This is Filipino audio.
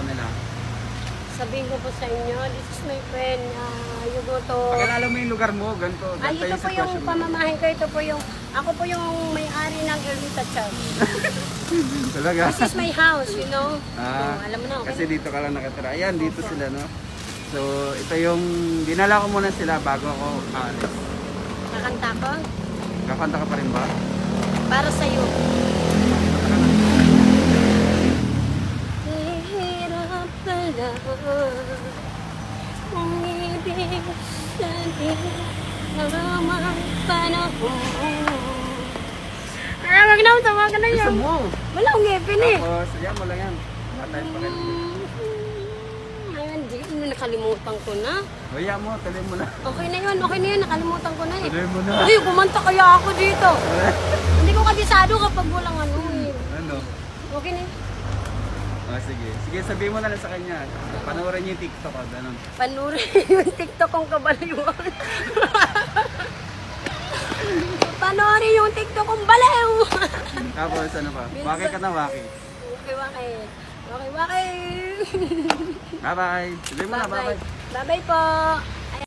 nila? Sabihin ko po sa inyo, this is my friend, you go to... Pakilala mo yung lugar mo, ganito. Ay, Ganito ito po yung sitwasyon mo. pamamahin ko, ito po yung, ako po yung may-ari ng Ermita Church. Talaga? This is my house, you know. Ah, So, alam mo na, okay? kasi dito ka lang nakatira. Ayan, dito sila, no? So, ito yung, dinala ko muna sila bago ako aalis. Kakanta ko, Kakanta ka pa rin ba? para sa'yo. Hirap pala kung ibig sabihin namang panahon. Ah, wag na, tawagan na Gusto yan. mo? Wala akong ngipin eh. Tapos, ayan mo lang yan. Matay pa rin. Ayun, di, nakalimutan ko na. Kaya mo, tuloy mo na. Okay na yun, nakalimutan ko na eh. Tuloy mo na. Ay, kumanta kaya ako dito. Hindi ko kabisado kapag walang ano eh. Ano? Okay na yun. Sige. Sige, sabihin mo na lang sa kanya. Panoorin niyo yung TikTok, ganun. Panurin yung TikTok kong kabaliwan. Panoorin yung TikTok kong baliw. Tapos, ano pa? Waki ka na, waki. Waki. Waki. Bye-bye. Sabihin mo na, bye-bye. Bye-bye po.